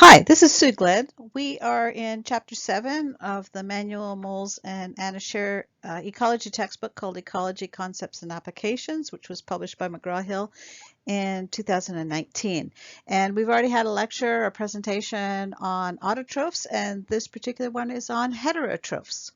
Hi, this is Sue Glenn. We are in Chapter 7 of the Manual Molles and Sher Ecology textbook called Ecology Concepts and Applications, which was published by McGraw Hill in 2019. And we've already had a lecture, a presentation on autotrophs, and this particular one is on heterotrophs.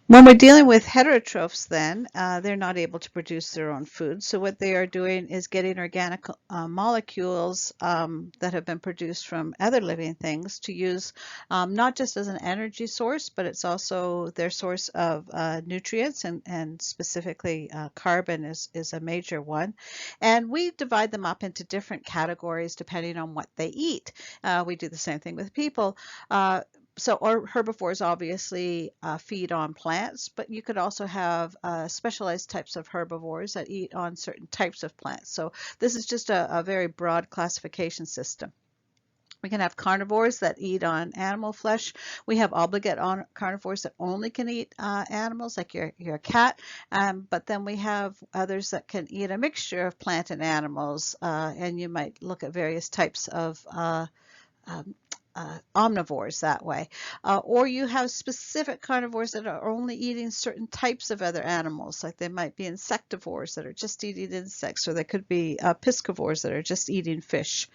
When we're dealing with heterotrophs, then they're not able to produce their own food. So what they are doing is getting organic molecules that have been produced from other living things to use not just as an energy source, but it's also their source of nutrients, and specifically carbon is a major one. And we divide them up into different categories depending on what they eat. We do the same thing with people. Or herbivores obviously feed on plants, but you could also have specialized types of herbivores that eat on certain types of plants. So this is just a very broad classification system. We can have carnivores that eat on animal flesh. We have obligate carnivores that only can eat animals, like your cat. But then we have others that can eat a mixture of plant and animals. And you might look at various types of um, omnivores that way. Or you have specific carnivores that are only eating certain types of other animals, like they might be insectivores that are just eating insects, or they could be piscivores that are just eating fish.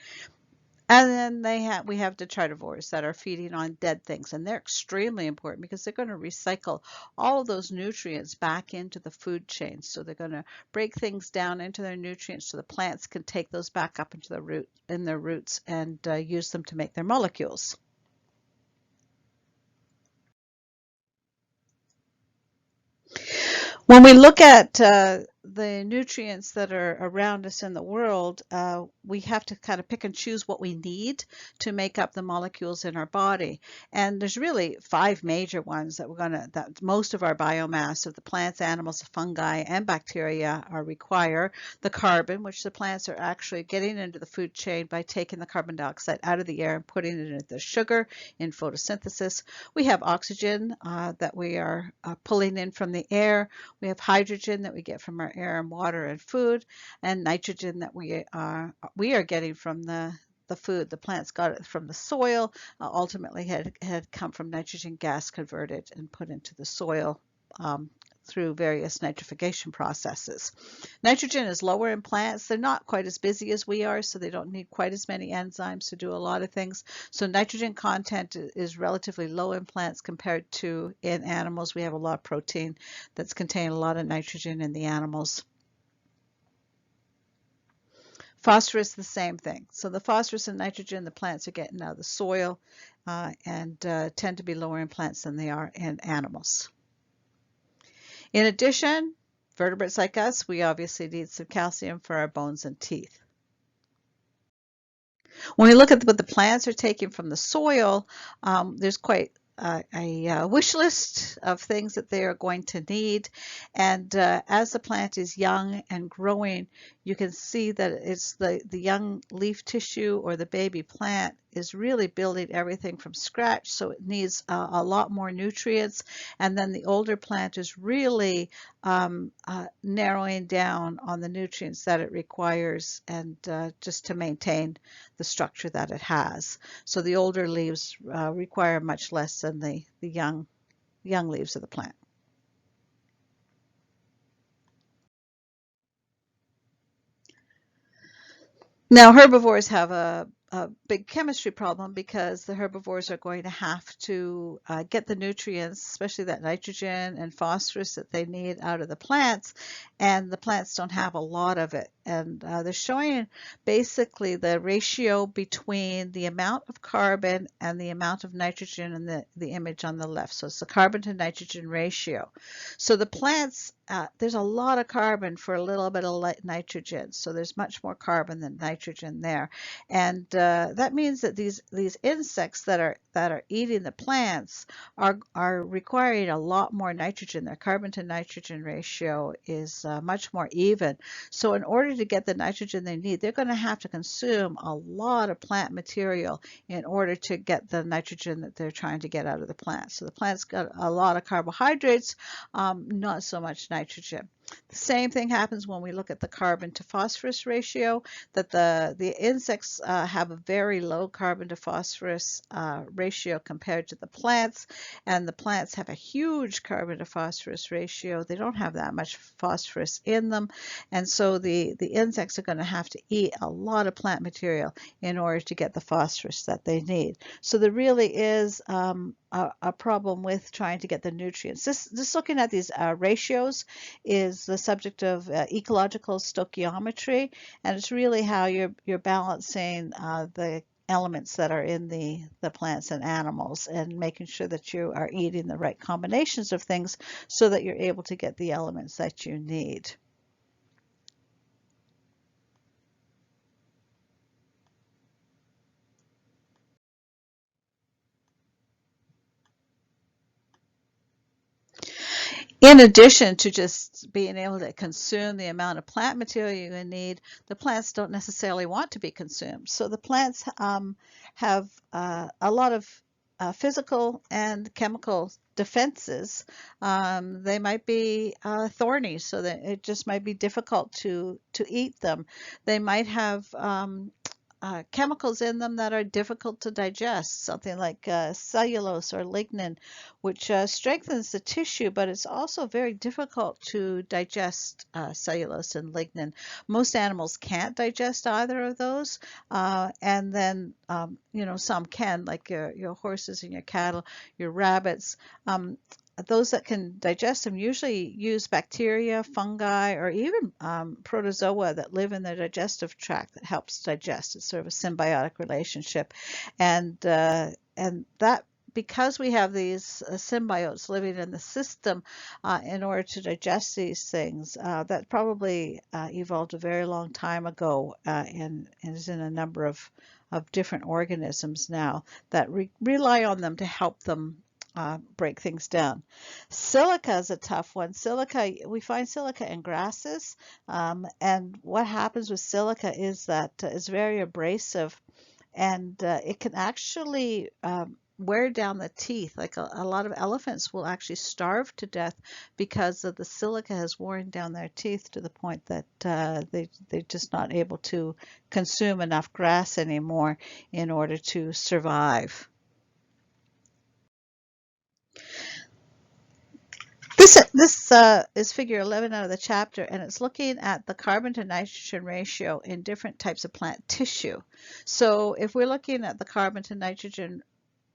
And then we have detritivores that are feeding on dead things, and they're extremely important because they're going to recycle all of those nutrients back into the food chain. So they're going to break things down into their nutrients so the plants can take those back up into their roots and use them to make their molecules. When we look at the nutrients that are around us in the world, we have to kind of pick and choose what we need to make up the molecules in our body. And there's really five major ones that most of our biomass of the plants, animals, fungi, and bacteria require. The carbon, which the plants are actually getting into the food chain by taking the carbon dioxide out of the air and putting it into the sugar in photosynthesis. We have oxygen that we are pulling in from the air. We have hydrogen that we get from our air and water and food, and nitrogen that we are getting from the food. The plants got it from the soil, ultimately had come from nitrogen gas converted and put into the soil through various nitrification processes. Nitrogen is lower in plants. They're not quite as busy as we are, so they don't need quite as many enzymes to do a lot of things. So nitrogen content is relatively low in plants compared to in animals. We have a lot of protein that's containing a lot of nitrogen in the animals. Phosphorus, the same thing. So the phosphorus and nitrogen the plants are getting out of the soil and tend to be lower in plants than they are in animals. In addition, vertebrates like us, we obviously need some calcium for our bones and teeth. When we look at what the plants are taking from the soil, there's quite a wish list of things that they are going to need. And as the plant is young and growing, you can see that it's the young leaf tissue or the baby plant is really building everything from scratch. So it needs a lot more nutrients. And then the older plant is really narrowing down on the nutrients that it requires and just to maintain the structure that it has. So the older leaves require much less than the young leaves of the plant. Now, herbivores have a big chemistry problem because the herbivores are going to have to get the nutrients, especially that nitrogen and phosphorus that they need out of the plants, and the plants don't have a lot of it. And they're showing basically the ratio between the amount of carbon and the amount of nitrogen in the image on the left. So it's the carbon to nitrogen ratio. So the plants, there's a lot of carbon for a little bit of nitrogen. So there's much more carbon than nitrogen there. And that means that these insects that are that are eating the plants are requiring a lot more nitrogen. Their carbon to nitrogen ratio is much more even. So in order to get the nitrogen they need, they're going to have to consume a lot of plant material in order to get the nitrogen that they're trying to get out of the plant. So the plant's got a lot of carbohydrates, not so much nitrogen. The same thing happens when we look at the carbon to phosphorus ratio, that the insects have a very low carbon to phosphorus ratio compared to the plants, and the plants have a huge carbon to phosphorus ratio. They don't have that much phosphorus in them, and so the insects are going to have to eat a lot of plant material in order to get the phosphorus that they need. So there really is a problem with trying to get the nutrients. Just looking at these ratios is the subject of ecological stoichiometry, and it's really how you're balancing the elements that are in the plants and animals and making sure that you are eating the right combinations of things so that you're able to get the elements that you need. In addition to just being able to consume the amount of plant material you need, the plants don't necessarily want to be consumed. So the plants have a lot of physical and chemical defenses. They might be thorny, so that it just might be difficult to eat them. They might have chemicals in them that are difficult to digest, something like cellulose or lignin, which strengthens the tissue, but it's also very difficult to digest cellulose and lignin. Most animals can't digest either of those, and then some can, like your horses and your cattle, your rabbits. Those that can digest them usually use bacteria, fungi, or even protozoa that live in the digestive tract that helps digest. It's sort of a symbiotic relationship, and that because we have these symbiotes living in the system in order to digest these things, that probably evolved a very long time ago and is in a number of different organisms now that rely on them to help them break things down. Silica is a tough one. We find silica in grasses, and what happens with silica is that it's very abrasive, and it can actually wear down the teeth. Like a lot of elephants will actually starve to death because of the silica has worn down their teeth to the point that they're just not able to consume enough grass anymore in order to survive. This is figure 11 out of the chapter, and it's looking at the carbon to nitrogen ratio in different types of plant tissue. So if we're looking at the carbon to nitrogen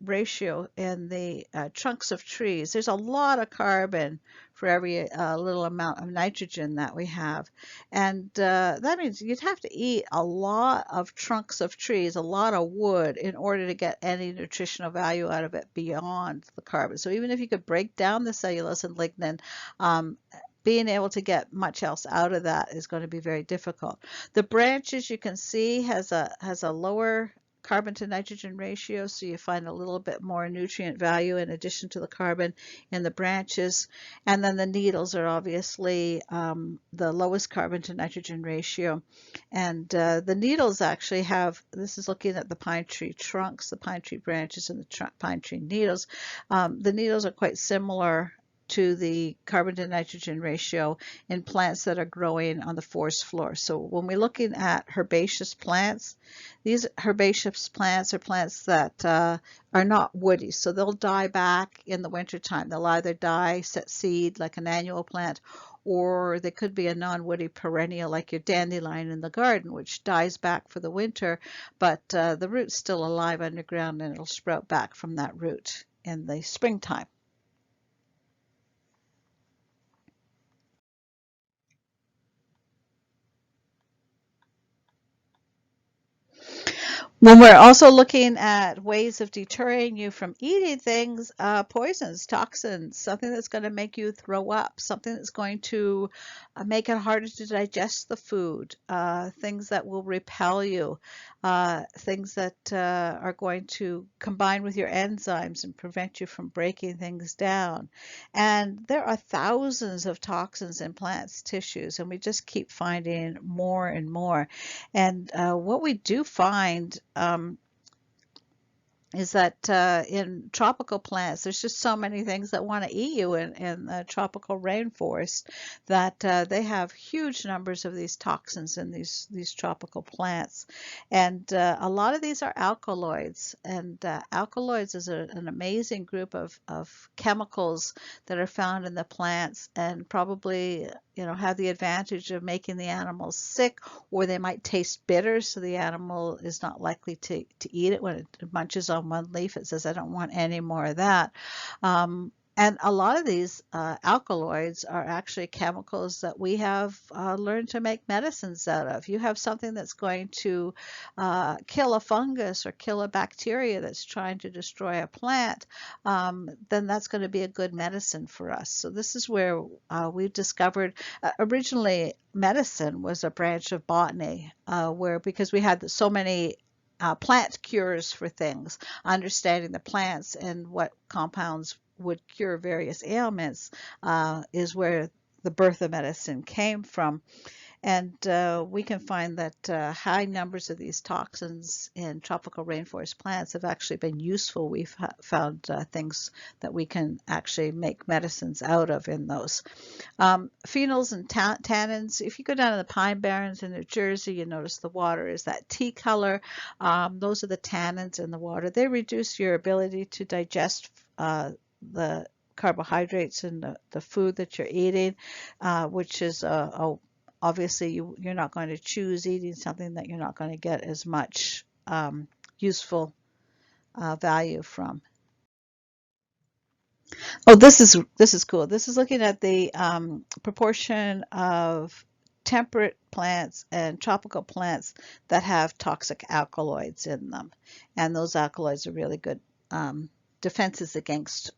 ratio in the trunks of trees, there's a lot of carbon for every little amount of nitrogen that we have. And that means you'd have to eat a lot of trunks of trees, a lot of wood, in order to get any nutritional value out of it beyond the carbon. So even if you could break down the cellulose and lignin, being able to get much else out of that is going to be very difficult. The branches, you can see, has a lower carbon to nitrogen ratio, so you find a little bit more nutrient value in addition to the carbon in the branches. And then the needles are obviously the lowest carbon to nitrogen ratio. And the needles actually have, this is looking at the pine tree trunks, the pine tree branches, and the pine tree needles. The needles are quite similar to the carbon to nitrogen ratio in plants that are growing on the forest floor. So when we're looking at herbaceous plants, these herbaceous plants are plants that are not woody, so they'll die back in the wintertime. They'll either die, set seed like an annual plant, or they could be a non-woody perennial like your dandelion in the garden, which dies back for the winter, but the root's still alive underground and it'll sprout back from that root in the springtime. When we're also looking at ways of deterring you from eating things, poisons, toxins, something that's going to make you throw up, something that's going to make it harder to digest the food, things that will repel you, things that are going to combine with your enzymes and prevent you from breaking things down. And there are thousands of toxins in plants' tissues, and we just keep finding more and more. And what we do find is that in tropical plants, there's just so many things that want to eat you in the tropical rainforest that they have huge numbers of these toxins in these tropical plants. And a lot of these are alkaloids. And alkaloids is an amazing group of chemicals that are found in the plants and probably have the advantage of making the animals sick, or they might taste bitter, so the animal is not likely to eat it when it munches on one leaf. It says, I don't want any more of that. And a lot of these alkaloids are actually chemicals that we have learned to make medicines out of. You have something that's going to kill a fungus or kill a bacteria that's trying to destroy a plant, then that's going to be a good medicine for us. So this is where we've discovered, originally medicine was a branch of botany, where because we had so many plant cures for things, understanding the plants and what compounds would cure various ailments is where the birth of medicine came from. And we can find that high numbers of these toxins in tropical rainforest plants have actually been useful. We've found things that we can actually make medicines out of in those. Phenols and tannins. If you go down to the Pine Barrens in New Jersey, you notice the water is that tea color. Those are the tannins in the water. They reduce your ability to digest the carbohydrates in the food that you're eating, which is obviously you're not going to choose eating something that you're not going to get as much useful value from. Oh, this is cool. This is looking at the proportion of temperate plants and tropical plants that have toxic alkaloids in them, and those alkaloids are really good defenses against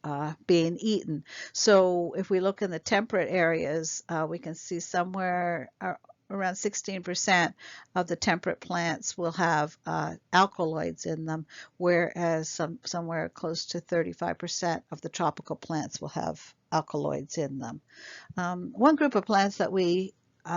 being eaten. So if we look in the temperate areas, we can see somewhere around 16% of the temperate plants will have alkaloids in them, whereas somewhere close to 35% of the tropical plants will have alkaloids in them. One group of plants that we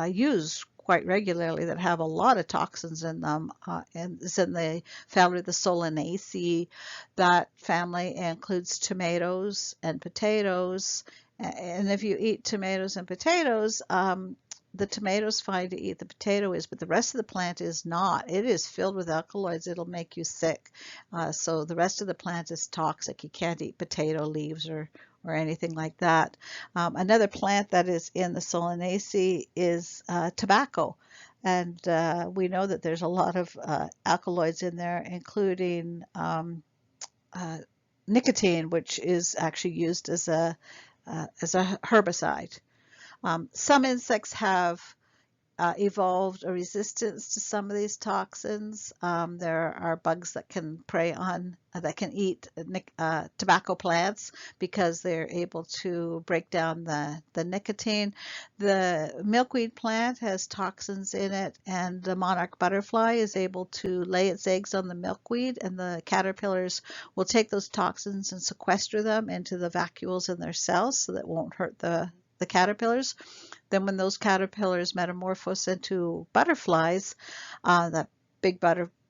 use quite regularly that have a lot of toxins in them and is in the family of the Solanaceae. That family includes tomatoes and potatoes. And if you eat tomatoes and potatoes, the tomato is fine to eat, the potato is, but the rest of the plant is not. It is filled with alkaloids. It'll make you sick. So the rest of the plant is toxic. You can't eat potato leaves or anything like that. Another plant that is in the Solanaceae is tobacco. And we know that there's a lot of alkaloids in there, including nicotine, which is actually used as a herbicide. Some insects have evolved a resistance to some of these toxins. There are bugs that can prey on, that can eat tobacco plants because they're able to break down the nicotine. The milkweed plant has toxins in it, and the monarch butterfly is able to lay its eggs on the milkweed, and the caterpillars will take those toxins and sequester them into the vacuoles in their cells so that it won't hurt the caterpillars. Then when those caterpillars metamorphose into butterflies, that big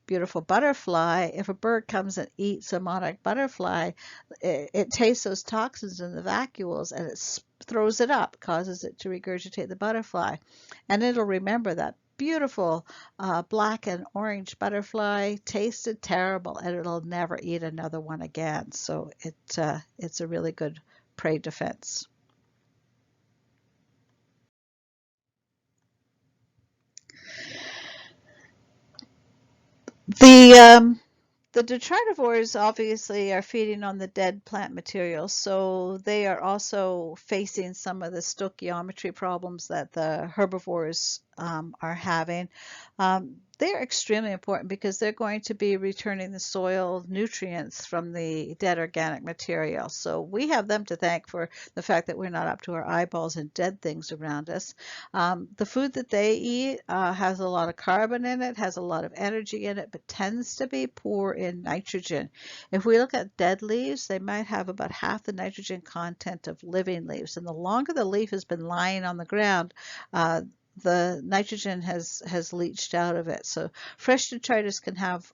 beautiful butterfly, if a bird comes and eats a monarch butterfly, it tastes those toxins in the vacuoles and it throws it up, causes it to regurgitate the butterfly. And it'll remember that beautiful black and orange butterfly tasted terrible, and it'll never eat another one again. So it's a really good prey defense. The detritivores obviously are feeding on the dead plant material, so they are also facing some of the stoichiometry problems that the herbivores are having. they're extremely important because they're going to be returning the soil nutrients from the dead organic material. So we have them to thank for the fact that we're not up to our eyeballs in dead things around us. The food that they eat has a lot of carbon in it, has a lot of energy in it, but tends to be poor in nitrogen. If we look at dead leaves, they might have about half the nitrogen content of living leaves. And the longer the leaf has been lying on the ground, the nitrogen has leached out of it. So fresh detritus can have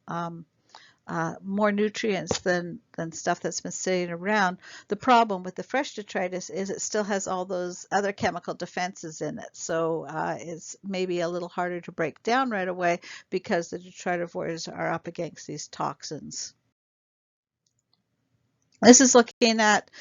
more nutrients than stuff that's been sitting around. The problem with the fresh detritus is it still has all those other chemical defenses in it. So it's maybe a little harder to break down right away because the detritivores are up against these toxins. This is looking at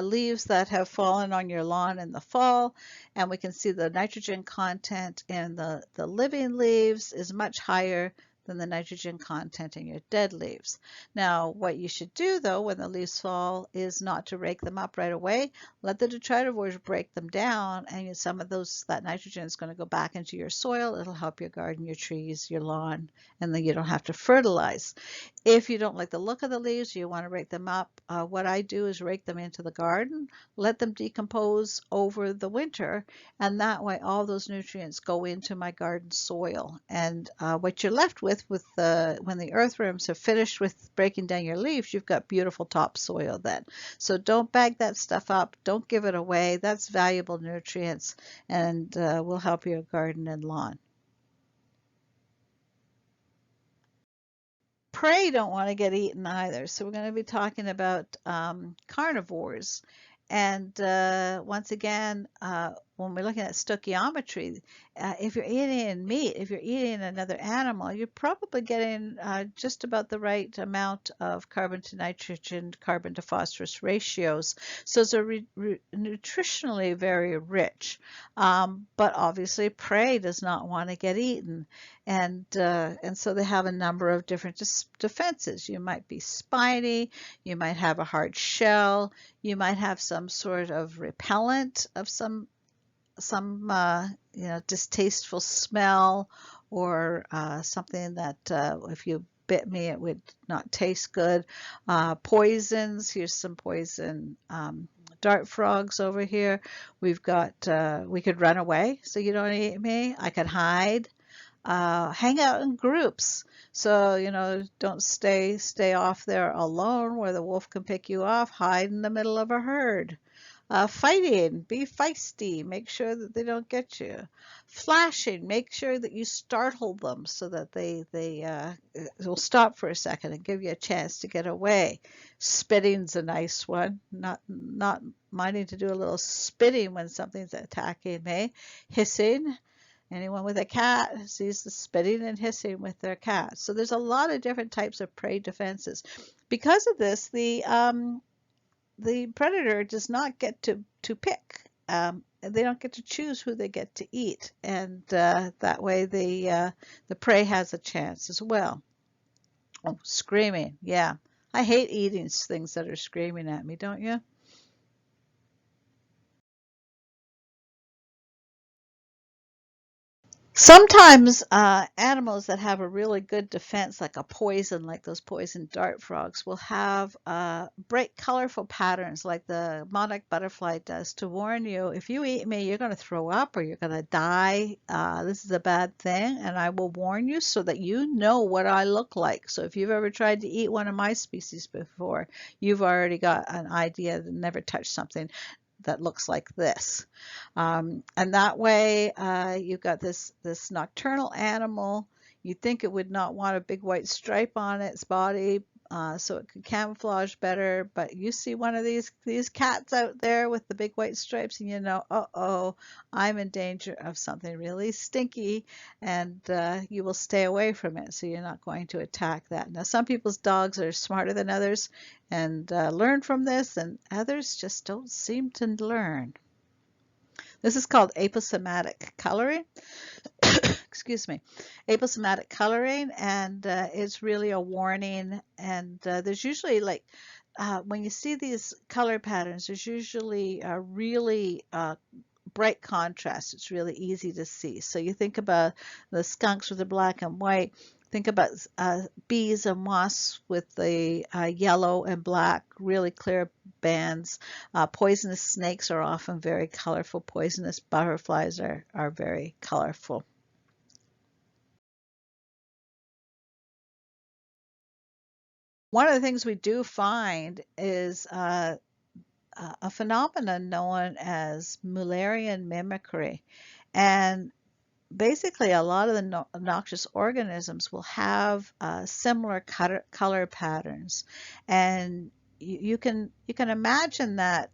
leaves that have fallen on your lawn in the fall, and we can see the nitrogen content in the living leaves is much higher than the nitrogen content in your dead leaves. Now, what you should do though when the leaves fall is not to rake them up right away. Let the detritivores break them down, and some of that nitrogen is going to go back into your soil. It'll help your garden, your trees, your lawn, and then you don't have to fertilize. If you don't like the look of the leaves, you want to rake them up, what I do is rake them into the garden, let them decompose over the winter, and that way all those nutrients go into my garden soil. And what you're left with when the earthworms have finished with breaking down your leaves, you've got beautiful topsoil then. So don't bag that stuff up, don't give it away. That's valuable nutrients and will help your garden and lawn. Prey don't want to get eaten either. So we're going to be talking about carnivores. And once again, when we're looking at stoichiometry, if you're eating meat, if you're eating another animal, you're probably getting just about the right amount of carbon to nitrogen, carbon to phosphorus ratios. So it's nutritionally very rich. But obviously prey does not want to get eaten. And so they have a number of different defenses. You might be spiny, you might have a hard shell, you might have some sort of repellent of some distasteful smell, or something that if you bit me it would not taste good. Poisons, here's some poison dart frogs over here. We've got we could run away so you don't eat me. I could hide. Hang out in groups. So, don't stay off there alone where the wolf can pick you off. Hide in the middle of a herd. Fighting, be feisty, make sure that they don't get you. Flashing, make sure that you startle them so that they will stop for a second and give you a chance to get away. Spitting's a nice one, not minding to do a little spitting when something's attacking me. Hissing. Anyone with a cat sees the spitting and hissing with their cat. So there's a lot of different types of prey defenses. Because of this, the predator does not get to pick. They don't get to choose who they get to eat, and that way the prey has a chance as well. Oh, screaming, yeah. I hate eating things that are screaming at me, don't you? Sometimes animals that have a really good defense, like a poison, like those poison dart frogs, will have bright, colorful patterns like the monarch butterfly does to warn you, if you eat me, you're going to throw up or you're going to die. This is a bad thing, and I will warn you so that you know what I look like. So if you've ever tried to eat one of my species before, you've already got an idea to never touch something that looks like this. And that way you've got this nocturnal animal. You'd think it would not want a big white stripe on its body, so it could camouflage better, but you see one of these cats out there with the big white stripes and you know, uh-oh, I'm in danger of something really stinky, and you will stay away from it, so you're not going to attack that. Now some people's dogs are smarter than others and learn from this, and others just don't seem to learn. This is called aposematic coloring. Excuse me. Aposematic coloring, and it's really a warning. And there's usually when you see these color patterns, there's usually really bright contrast. It's really easy to see. So you think about the skunks with the black and white. Think about bees and wasps with the yellow and black, really clear bands. Poisonous snakes are often very colorful. Poisonous butterflies are very colorful. One of the things we do find is a phenomenon known as Mullerian mimicry. And basically, a lot of the noxious organisms will have similar color patterns. And you can imagine that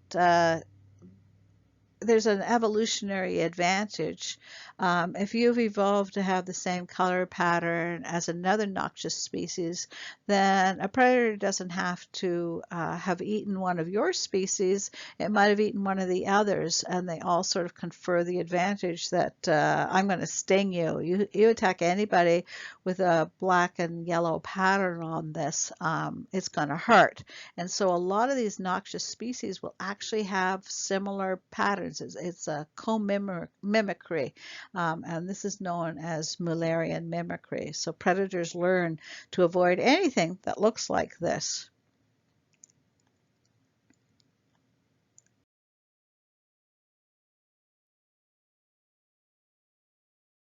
there's an evolutionary advantage. If you've evolved to have the same color pattern as another noxious species, then a predator doesn't have to have eaten one of your species. It might have eaten one of the others, and they all sort of confer the advantage that I'm going to sting you. You attack anybody with a black and yellow pattern on this, it's going to hurt. And so a lot of these noxious species will actually have similar patterns. It's a co-mimicry, and this is known as Mullerian mimicry. So predators learn to avoid anything that looks like this.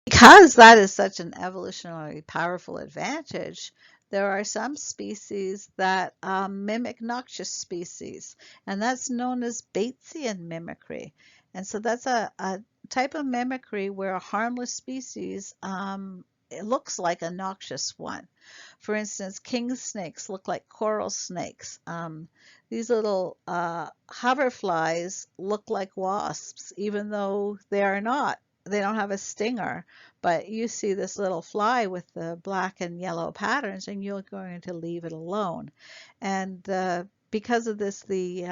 Because that is such an evolutionarily powerful advantage, there are some species that mimic noxious species, and that's known as Batesian mimicry. And so that's a type of mimicry where a harmless species it looks like a noxious one. For instance, king snakes look like coral snakes. These little hoverflies look like wasps, even though they are not. They don't have a stinger, but you see this little fly with the black and yellow patterns, and you're going to leave it alone. And because of this, the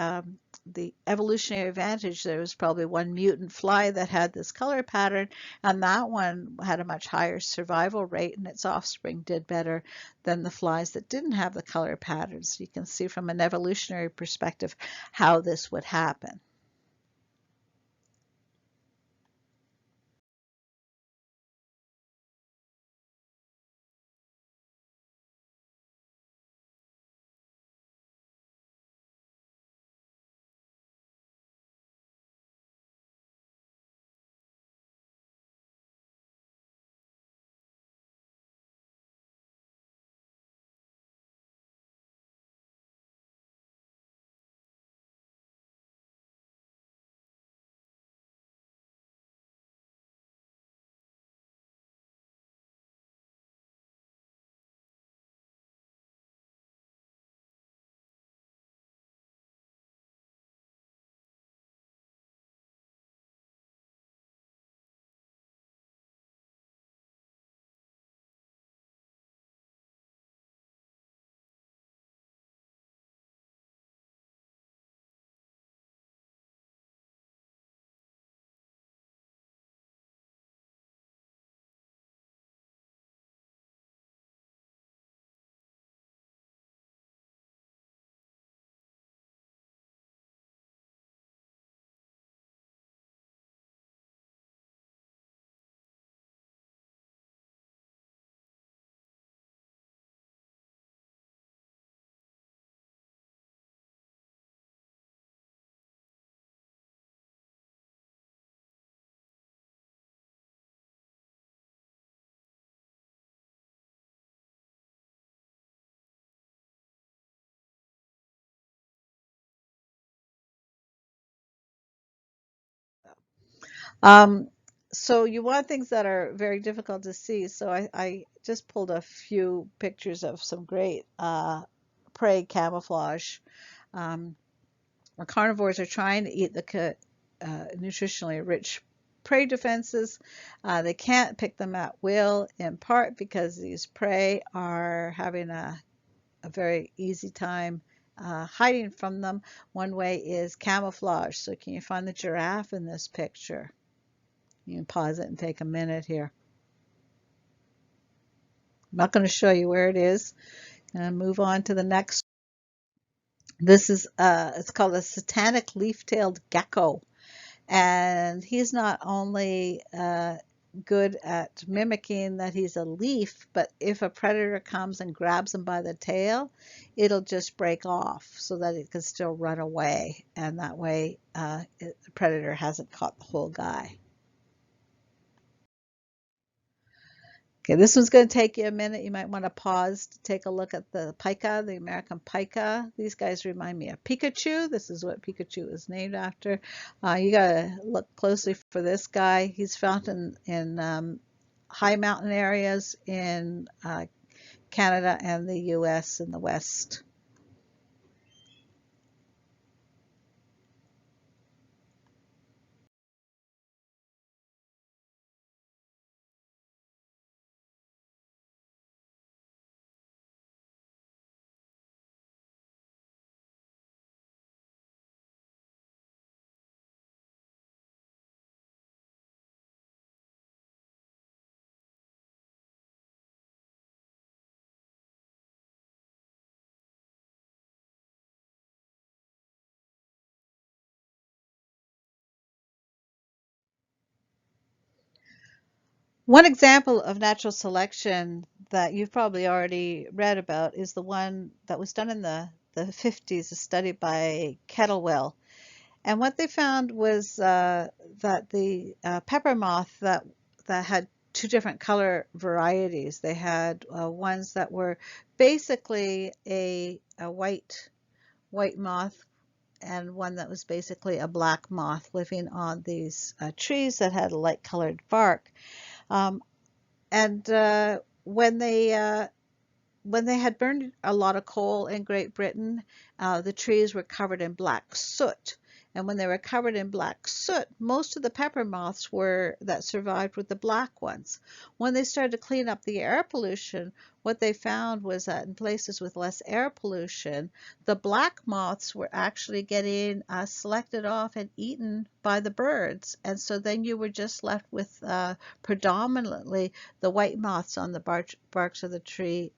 evolutionary advantage, there was probably one mutant fly that had this color pattern, and that one had a much higher survival rate, and its offspring did better than the flies that didn't have the color patterns. You can see from an evolutionary perspective how this would happen. Um, so you want things that are very difficult to see. So I just pulled a few pictures of some great prey camouflage. Um, where carnivores are trying to eat the nutritionally rich prey defenses. They can't pick them at will, in part because these prey are having a very easy time hiding from them. One way is camouflage. So can you find the giraffe in this picture? You can pause it and take a minute here. I'm not going to show you where it is. And move on to the next. This is it's called a satanic leaf-tailed gecko. And he's not only good at mimicking that he's a leaf, but if a predator comes and grabs him by the tail, it'll just break off so that it can still run away. And that way, the predator hasn't caught the whole guy. Okay, this one's going to take you a minute. You might want to pause to take a look at the pika, the American pika. These guys remind me of Pikachu. This is what Pikachu is named after. You got to look closely for this guy. He's found in high mountain areas in Canada and the US in the West. One example of natural selection that you've probably already read about is the one that was done in the 50s, a study by Kettlewell. And what they found was that the pepper moth that had two different color varieties. They had ones that were basically a white moth and one that was basically a black moth living on these trees that had a light colored bark. Um, and when they had burned a lot of coal in Great Britain, the trees were covered in black soot. And when they were covered in black soot, most of the pepper moths that survived were the black ones. When they started to clean up the air pollution, what they found was that in places with less air pollution, the black moths were actually getting selected off and eaten by the birds. And so then you were just left with predominantly the white moths on the barks of the tree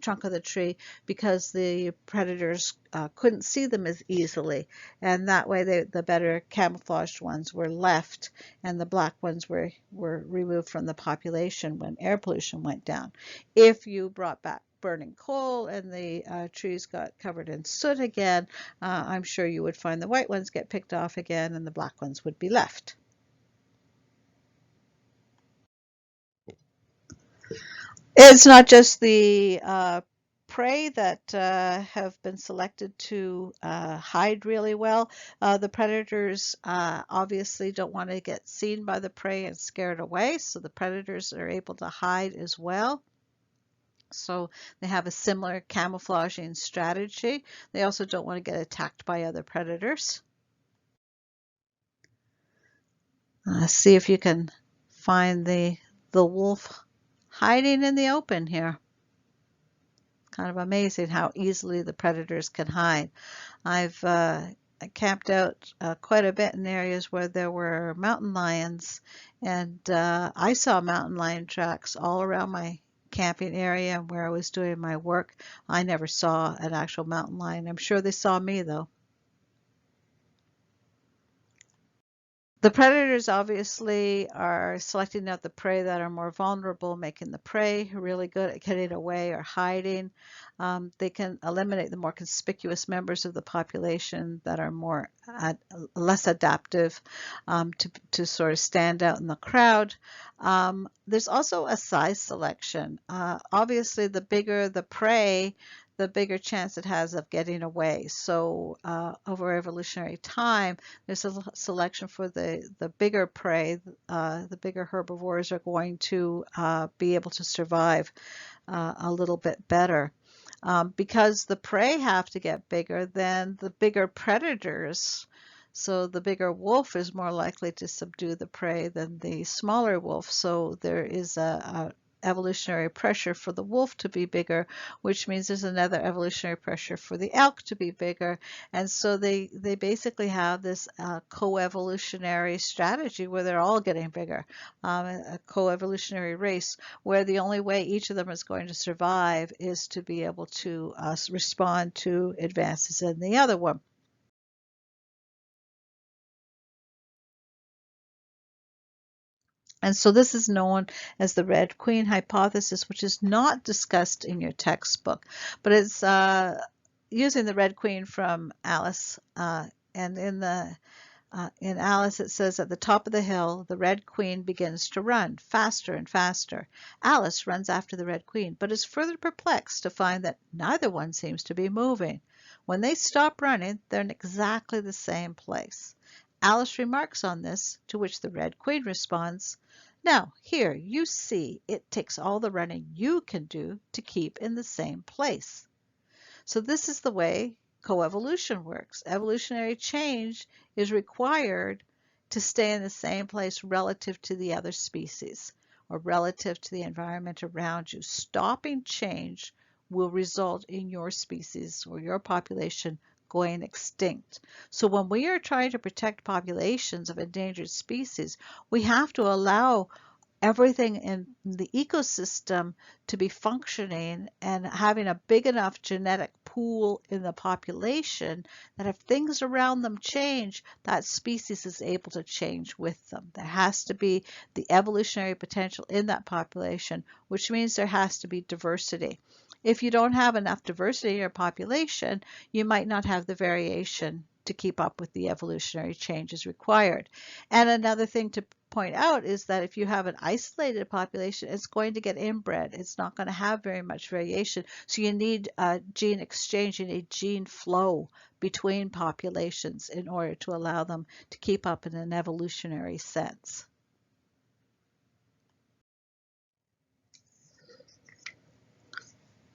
trunk of the tree because the predators couldn't see them as easily, and that way the better camouflaged ones were left and the black ones were removed from the population when air pollution went down. If you brought back burning coal and the trees got covered in soot again, I'm sure you would find the white ones get picked off again and the black ones would be left. It's not just the prey that have been selected to hide really well. The predators obviously don't want to get seen by the prey and scared away, so the predators are able to hide as well. So they have a similar camouflaging strategy. They also don't want to get attacked by other predators. See if you can find the wolf hiding in the open here. Kind of amazing how easily the predators can hide. I've camped out quite a bit in areas where there were mountain lions, and I saw mountain lion tracks all around my camping area where I was doing my work. I never saw an actual mountain lion. I'm sure they saw me though. The predators obviously are selecting out the prey that are more vulnerable, making the prey really good at getting away or hiding. They can eliminate the more conspicuous members of the population that are less adaptive to sort of stand out in the crowd. There's also a size selection. Obviously, the bigger the prey, the bigger chance it has of getting away. So over evolutionary time, there's a selection for the bigger prey. The bigger herbivores are going to be able to survive a little bit better. Because the prey have to get bigger, then the bigger predators, so the bigger wolf is more likely to subdue the prey than the smaller wolf. So there is a evolutionary pressure for the wolf to be bigger, which means there's another evolutionary pressure for the elk to be bigger. And so they basically have this co-evolutionary strategy where they're all getting bigger, a co-evolutionary race where the only way each of them is going to survive is to be able to respond to advances in the other one. And so this is known as the Red Queen hypothesis, which is not discussed in your textbook, but it's using the Red Queen from Alice. And in Alice, it says, at the top of the hill, the Red Queen begins to run faster and faster. Alice runs after the Red Queen, but is further perplexed to find that neither one seems to be moving. When they stop running, they're in exactly the same place. Alice remarks on this, to which the Red Queen responds, "Now, here, you see, it takes all the running you can do to keep in the same place." So this is the way coevolution works. Evolutionary change is required to stay in the same place relative to the other species or relative to the environment around you. Stopping change will result in your species or your population going extinct. So when we are trying to protect populations of endangered species, we have to allow everything in the ecosystem to be functioning and having a big enough genetic pool in the population that if things around them change, that species is able to change with them. There has to be the evolutionary potential in that population, which means there has to be diversity. If you don't have enough diversity in your population, you might not have the variation to keep up with the evolutionary changes required. And another thing to point out is that if you have an isolated population, it's going to get inbred. It's not going to have very much variation. So you need gene exchange, you need gene flow between populations in order to allow them to keep up in an evolutionary sense.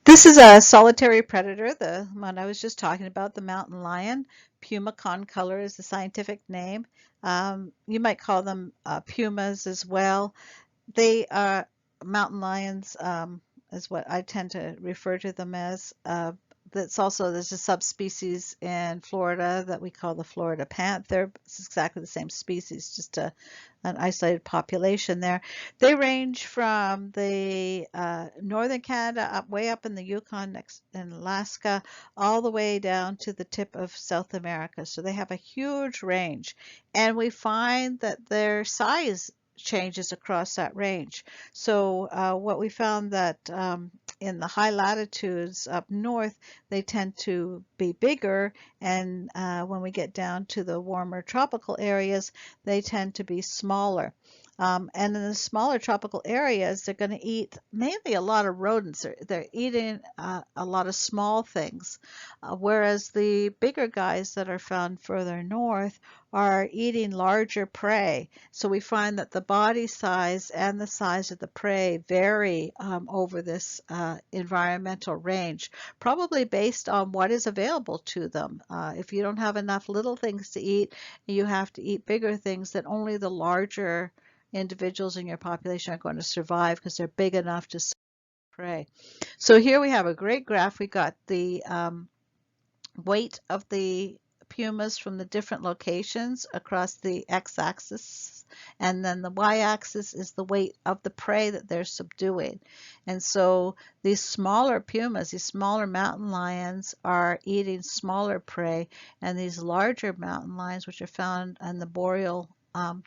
This is a solitary predator, the one I was just talking about, the mountain lion. Puma concolor is the scientific name. You might call them pumas as well. They are mountain lions, is what I tend to refer to them as. There's a subspecies in Florida that we call the Florida panther. It's exactly the same species, just an isolated population there. They range from the northern Canada up way up in the Yukon next in Alaska, all the way down to the tip of South America. So they have a huge range, and we find that their size changes across that range. So what we found that in the high latitudes up north, they tend to be bigger, and when we get down to the warmer tropical areas, they tend to be smaller. And in the smaller tropical areas, they're going to eat mainly a lot of rodents. They're eating a lot of small things, whereas the bigger guys that are found further north are eating larger prey. So we find that the body size and the size of the prey vary over this environmental range, probably based on what is available to them. If you don't have enough little things to eat, you have to eat bigger things, that only the larger individuals in your population are going to survive because they're big enough to prey. So here we have a great graph. We got the weight of the pumas from the different locations across the x-axis, and then the y-axis is the weight of the prey that they're subduing. And so these smaller pumas, these smaller mountain lions, are eating smaller prey, and these larger mountain lions, which are found in the boreal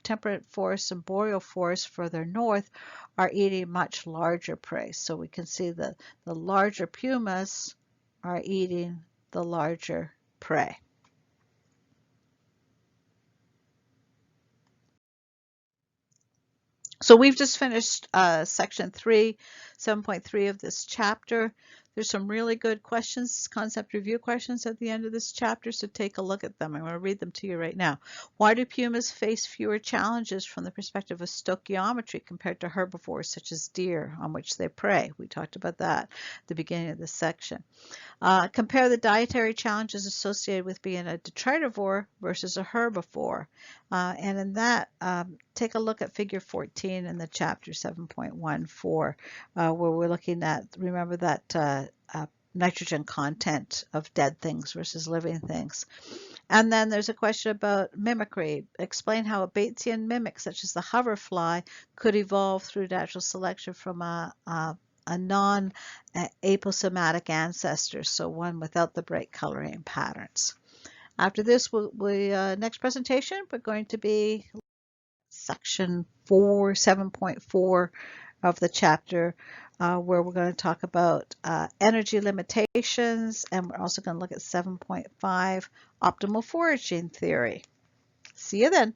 temperate forests and boreal forests further north, are eating much larger prey. So we can see that the larger pumas are eating the larger prey. So we've just finished section 3, 7.3 of this chapter. There's some really good questions, concept review questions at the end of this chapter, so take a look at them. I'm going to read them to you right now. Why do pumas face fewer challenges from the perspective of stoichiometry compared to herbivores such as deer on which they prey? We talked about that at the beginning of this section. Compare the dietary challenges associated with being a detritivore versus a herbivore. And in that, take a look at figure 14 in the chapter 7.14, where we're looking at, remember that nitrogen content of dead things versus living things. And then there's a question about mimicry. Explain how a Batesian mimic, such as the hoverfly, could evolve through natural selection from a non-aposematic ancestor, so one without the bright coloring patterns. After this, next presentation, we're going to be section 4, 7.4 of the chapter, where we're going to talk about energy limitations, and we're also going to look at 7.5 optimal foraging theory. See you then.